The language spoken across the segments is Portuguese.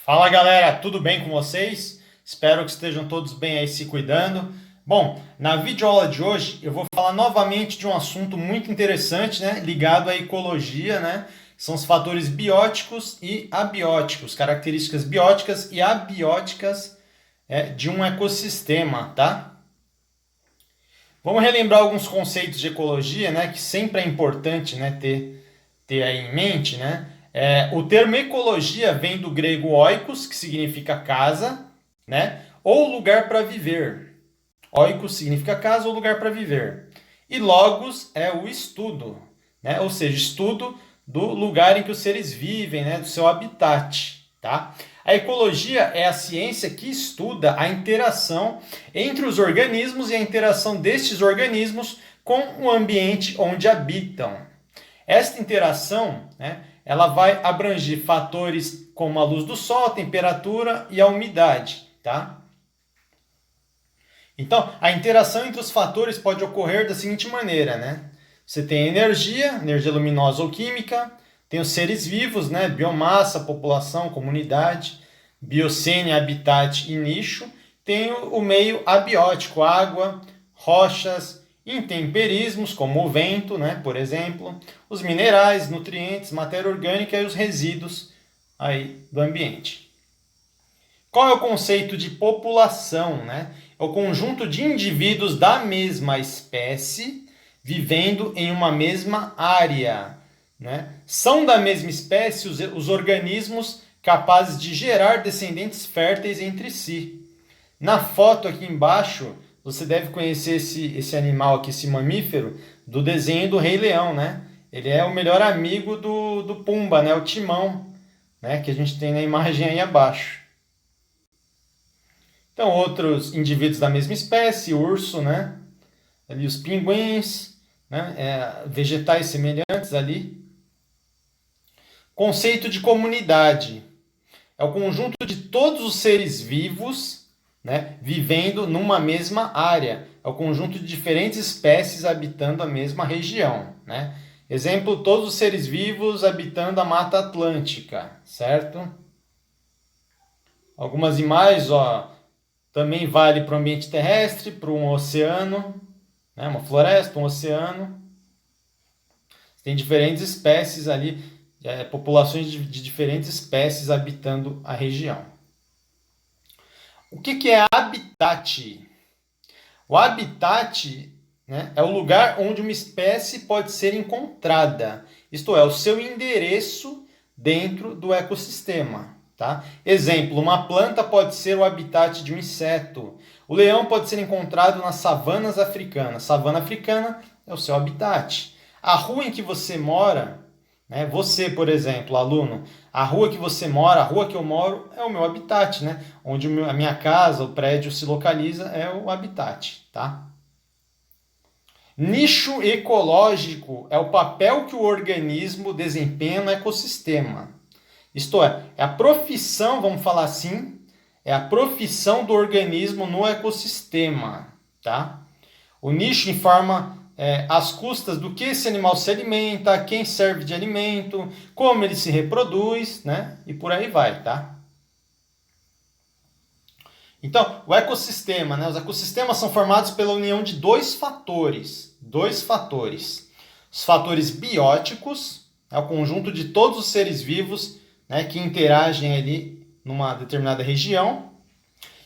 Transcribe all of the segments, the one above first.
Fala galera, tudo bem com vocês? Espero que estejam todos bem aí se cuidando. Bom, na videoaula de hoje eu vou falar novamente de um assunto muito interessante, né, ligado à ecologia, né? São os fatores bióticos e abióticos, características bióticas e abióticas de um ecossistema, tá? Vamos relembrar alguns conceitos de ecologia, né, que sempre é importante, né, ter aí em mente, né? O termo ecologia vem do grego oikos, que significa casa, né? Ou lugar para viver. Oikos significa casa ou lugar para viver. E logos é o estudo, né? Ou seja, estudo do lugar em que os seres vivem, né? Do seu habitat, tá? A ecologia é a ciência que estuda a interação entre os organismos e a interação destes organismos com o ambiente onde habitam. Esta interação, né, ela vai abranger fatores como a luz do sol, a temperatura e a umidade, tá? Então, a interação entre os fatores pode ocorrer da seguinte maneira, né? Você tem energia luminosa ou química, tem os seres vivos, né? Biomassa, população, comunidade, biocene, habitat e nicho. Tem o meio abiótico, água, rochas, intemperismos, como o vento, né? Por exemplo, os minerais, nutrientes, matéria orgânica e os resíduos aí do ambiente. Qual é o conceito de população, né? É o conjunto de indivíduos da mesma espécie vivendo em uma mesma área, né? São da mesma espécie os organismos capazes de gerar descendentes férteis entre si. Na foto aqui embaixo, você deve conhecer esse animal aqui, esse mamífero, do desenho do Rei Leão, né? Ele é o melhor amigo do Pumba, né? O Timão, né? Que a gente tem na imagem aí abaixo. Então, outros indivíduos da mesma espécie, urso, né? Ali os pinguins, né? Vegetais semelhantes ali. Conceito de comunidade. É o conjunto de todos os seres vivos, né, vivendo numa mesma área. É o conjunto de diferentes espécies habitando a mesma região, né? Exemplo, todos os seres vivos habitando a Mata Atlântica, certo? Algumas imagens, ó, também vale para o ambiente terrestre, para um oceano, né, uma floresta, um oceano. Tem diferentes espécies ali, populações de diferentes espécies habitando a região. O que é habitat? O habitat, né, é o lugar onde uma espécie pode ser encontrada, isto é, o seu endereço dentro do ecossistema. Tá? Exemplo, uma planta pode ser o habitat de um inseto. O leão pode ser encontrado nas savanas africanas. Savana africana é o seu habitat. A rua em que você mora, né, você, por exemplo, aluno, a rua que você mora, a rua que eu moro é o meu habitat, né? Onde a minha casa, o prédio se localiza é o habitat, tá? Nicho ecológico é o papel que o organismo desempenha no ecossistema. Isto é a profissão, vamos falar assim, é a profissão do organismo no ecossistema, tá? O nicho informa as custas do que esse animal se alimenta, quem serve de alimento, como ele se reproduz, né? E por aí vai, tá? Então, o ecossistema, né? Os ecossistemas são formados pela união de dois fatores. Os fatores bióticos, é o conjunto de todos os seres vivos, né, que interagem ali numa determinada região.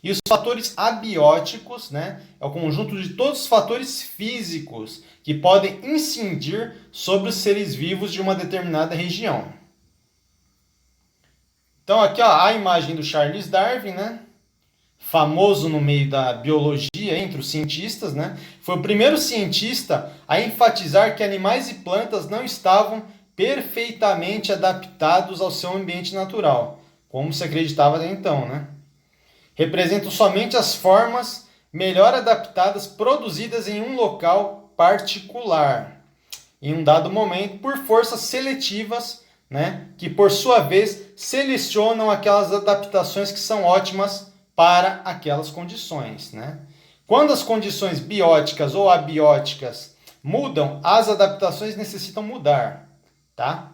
E os fatores abióticos, né, é o conjunto de todos os fatores físicos que podem incidir sobre os seres vivos de uma determinada região. Então aqui ó, a imagem do Charles Darwin, né, famoso no meio da biologia entre os cientistas, né, foi o primeiro cientista a enfatizar que animais e plantas não estavam perfeitamente adaptados ao seu ambiente natural, como se acreditava até então, né? Representam somente as formas melhor adaptadas produzidas em um local particular, em um dado momento, por forças seletivas, né, que por sua vez selecionam aquelas adaptações que são ótimas para aquelas condições, né? Quando as condições bióticas ou abióticas mudam, as adaptações necessitam mudar, tá?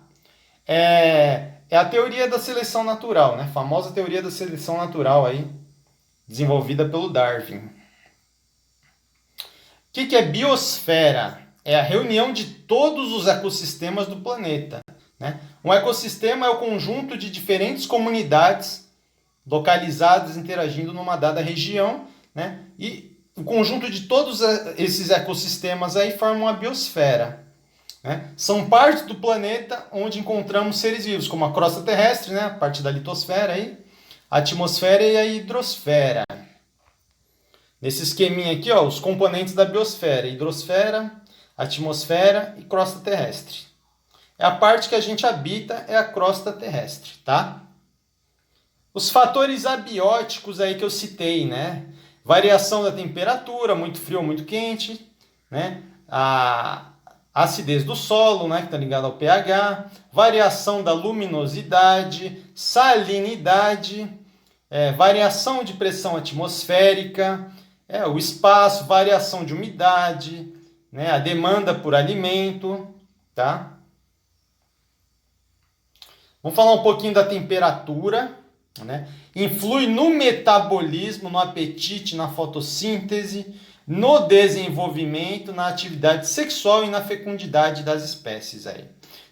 é a teoria da seleção natural, né? A famosa teoria da seleção natural aí, desenvolvida pelo Darwin. O que é biosfera? É a reunião de todos os ecossistemas do planeta, né? Um ecossistema é o conjunto de diferentes comunidades localizadas interagindo numa dada região, né? E o conjunto de todos esses ecossistemas aí formam a biosfera, né? São partes do planeta onde encontramos seres vivos, como a crosta terrestre, né? A parte da litosfera aí, a atmosfera e a hidrosfera. Nesse esqueminha aqui, ó, os componentes da biosfera: hidrosfera, atmosfera e crosta terrestre. É a parte que a gente habita, é a crosta terrestre, tá? Os fatores abióticos aí que eu citei, né? Variação da temperatura, muito frio ou muito quente, né? A acidez do solo, né? Que está ligado ao pH, variação da luminosidade, salinidade, variação de pressão atmosférica, o espaço, variação de umidade, né? A demanda por alimento, tá? Vamos falar um pouquinho da temperatura, né? Influi no metabolismo, no apetite, na fotossíntese, no desenvolvimento, na atividade sexual e na fecundidade das espécies aí,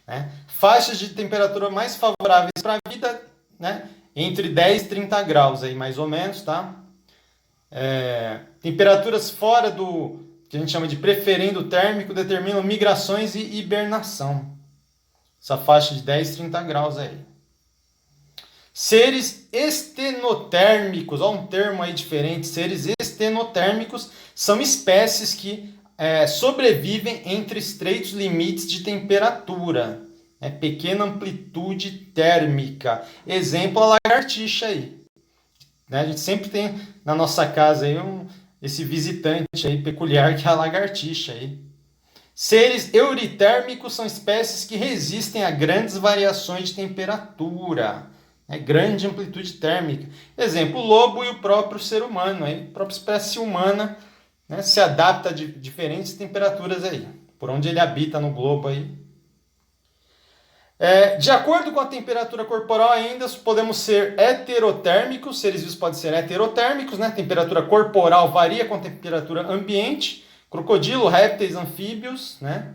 né? Faixas de temperatura mais favoráveis para a vida, né? Entre 10 e 30 graus aí, mais ou menos, tá? Temperaturas fora do que a gente chama de preferendo térmico determinam migrações e hibernação. Essa faixa de 10 e 30 graus aí. Seres estenotérmicos, olha um termo aí diferente, seres estenotérmicos são espécies que sobrevivem entre estreitos limites de temperatura, né? Pequena amplitude térmica. Exemplo, a lagartixa aí, né? A gente sempre tem na nossa casa aí esse visitante aí peculiar que é a lagartixa aí. Seres euritérmicos são espécies que resistem a grandes variações de temperatura, grande amplitude térmica. Exemplo, o lobo e o próprio ser humano, a própria espécie humana, né, se adapta a diferentes temperaturas aí, por onde ele habita no globo aí. De acordo com a temperatura corporal ainda, podemos ser heterotérmicos, seres vivos podem ser heterotérmicos, né? A temperatura corporal varia com a temperatura ambiente, crocodilo, répteis, anfíbios, né?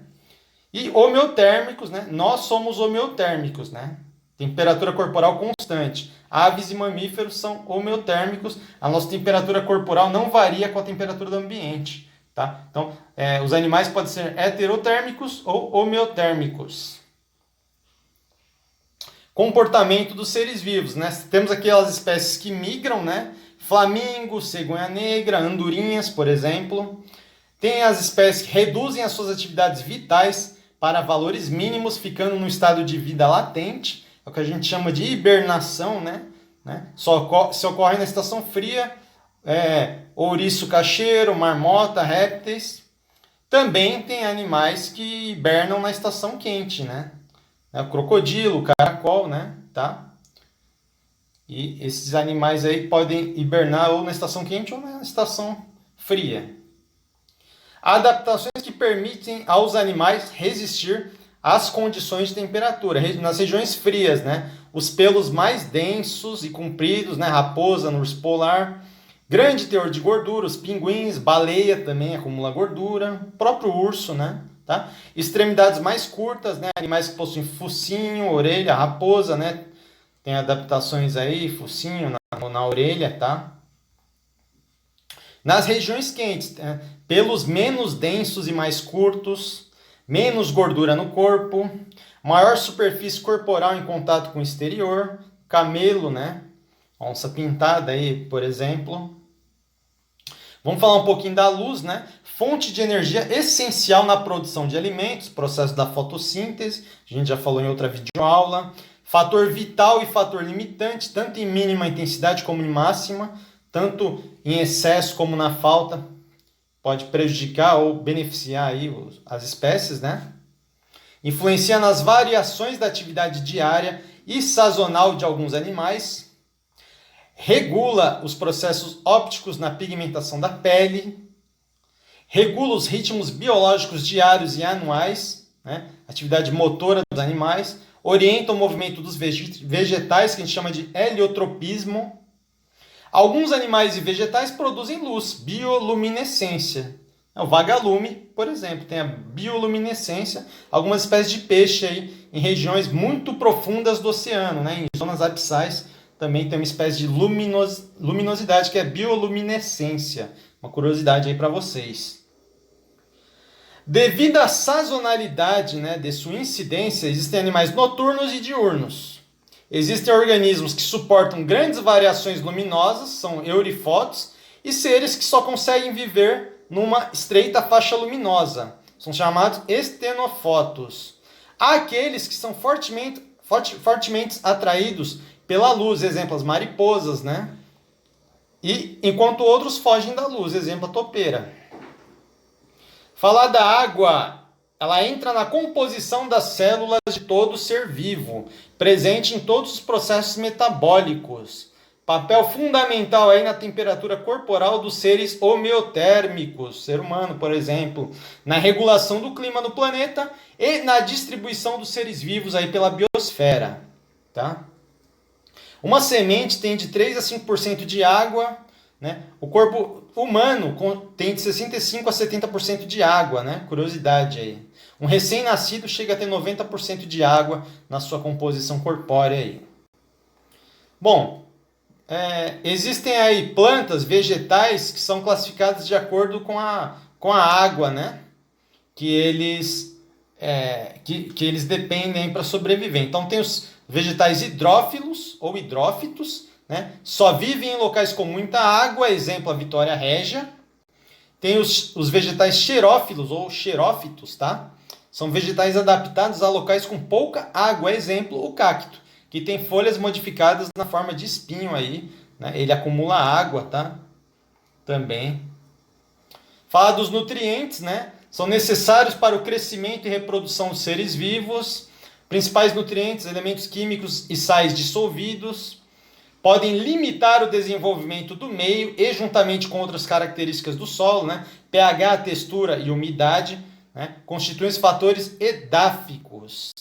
E homeotérmicos, né? Nós somos homeotérmicos, né? Temperatura corporal constante. Aves e mamíferos são homeotérmicos. A nossa temperatura corporal não varia com a temperatura do ambiente, tá? Então, os animais podem ser heterotérmicos ou homeotérmicos. Comportamento dos seres vivos, né? Temos aquelas espécies que migram, né? Flamingo, cegonha negra, andorinhas, por exemplo. Tem as espécies que reduzem as suas atividades vitais para valores mínimos, ficando no estado de vida latente. É o que a gente chama de hibernação, né? Se ocorre na estação fria, ouriço cacheiro, marmota, répteis. Também tem animais que hibernam na estação quente, né? O crocodilo, o caracol, né? Tá? E esses animais aí podem hibernar ou na estação quente ou na estação fria. Adaptações que permitem aos animais resistir às condições de temperatura. Nas regiões frias, né? Os pelos mais densos e compridos, né? Raposa, no urso polar. Grande teor de gordura, os pinguins, baleia também acumula gordura. O próprio urso, né? Tá? Extremidades mais curtas, né? Animais que possuem focinho, orelha, raposa, né? Tem adaptações aí, focinho na orelha, tá? Nas regiões quentes, pelos menos densos e mais curtos, menos gordura no corpo, maior superfície corporal em contato com o exterior, camelo, né? Onça pintada aí, por exemplo. Vamos falar um pouquinho da luz, né? Fonte de energia essencial na produção de alimentos, processo da fotossíntese, a gente já falou em outra videoaula. Fator vital e fator limitante, tanto em mínima intensidade como em máxima, tanto em excesso como na falta, pode prejudicar ou beneficiar aí as espécies, né? Influencia nas variações da atividade diária e sazonal de alguns animais. Regula os processos ópticos na pigmentação da pele. Regula os ritmos biológicos diários e anuais, né? Atividade motora dos animais. orienta o movimento dos vegetais, que a gente chama de heliotropismo. Alguns animais e vegetais produzem luz, bioluminescência. O vagalume, por exemplo, tem a bioluminescência. Algumas espécies de peixe aí, em regiões muito profundas do oceano, né? Em zonas abissais, também tem uma espécie de luminosidade, que é bioluminescência. Uma curiosidade aí para vocês. Devido à sazonalidade, né, de sua incidência, existem animais noturnos e diurnos. Existem organismos que suportam grandes variações luminosas, são eurifotos, e seres que só conseguem viver numa estreita faixa luminosa, são chamados estenofotos. Há aqueles que são fortemente atraídos pela luz, exemplo, as mariposas, né? E enquanto outros fogem da luz, exemplo, a topeira. Falar da água, ela entra na composição das células de todo ser vivo, presente em todos os processos metabólicos. Papel fundamental aí na temperatura corporal dos seres homeotérmicos, ser humano, por exemplo, na regulação do clima no planeta e na distribuição dos seres vivos aí pela biosfera, tá? Uma semente tem de 3 a 5% de água, né? O corpo humano tem de 65 a 70% de água, né? Curiosidade aí. Um recém-nascido chega a ter 90% de água na sua composição corpórea aí. Bom, existem aí plantas, vegetais que são classificadas de acordo com a água, né? Que eles dependem para sobreviver. Então tem os vegetais hidrófilos ou hidrófitos, né? Só vivem em locais com muita água, exemplo a Vitória régia. Tem os vegetais xerófilos ou xerófitos, tá? São vegetais adaptados a locais com pouca água, exemplo o cacto, que tem folhas modificadas na forma de espinho aí, né? Ele acumula água, tá? Também. Falar dos nutrientes, né? São necessários para o crescimento e reprodução dos seres vivos. Principais nutrientes, elementos químicos e sais dissolvidos. Podem limitar o desenvolvimento do meio e, juntamente com outras características do solo, né? pH, textura e umidade, né? Constituem os fatores edáficos.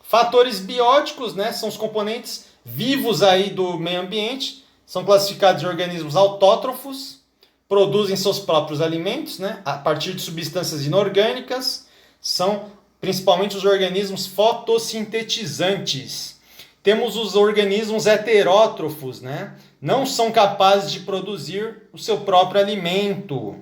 Fatores bióticos, né? São os componentes vivos aí do meio ambiente. São classificados de organismos autótrofos, produzem seus próprios alimentos, né? A partir de substâncias inorgânicas. São principalmente os organismos fotossintetizantes. Temos os organismos heterótrofos, né? Não são capazes de produzir o seu próprio alimento.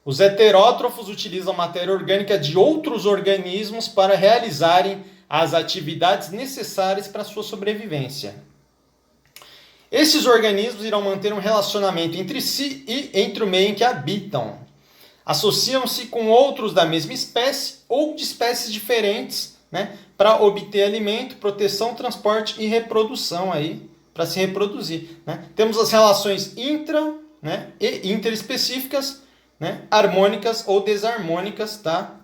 Os heterótrofos utilizam matéria orgânica de outros organismos para realizarem as atividades necessárias para a sua sobrevivência. Esses organismos irão manter um relacionamento entre si e entre o meio em que habitam. Associam-se com outros da mesma espécie ou de espécies diferentes, né, para obter alimento, proteção, transporte e reprodução aí, para se reproduzir, né? Temos as relações intra, né, e interespecíficas, né, harmônicas ou desarmônicas, tá?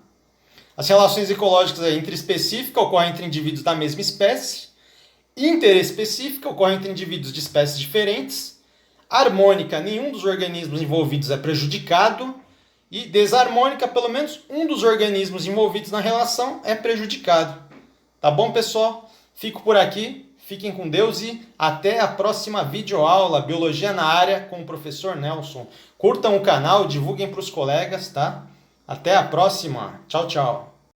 As relações ecológicas interespecíficas ocorrem entre indivíduos da mesma espécie, interespecífica ocorre entre indivíduos de espécies diferentes, harmônica, nenhum dos organismos envolvidos é prejudicado, e desarmônica, pelo menos um dos organismos envolvidos na relação é prejudicado. Tá bom, pessoal? Fico por aqui, fiquem com Deus e até a próxima videoaula Biologia na Área com o professor Nelson. Curtam o canal, divulguem para os colegas, tá? Até a próxima. Tchau, tchau.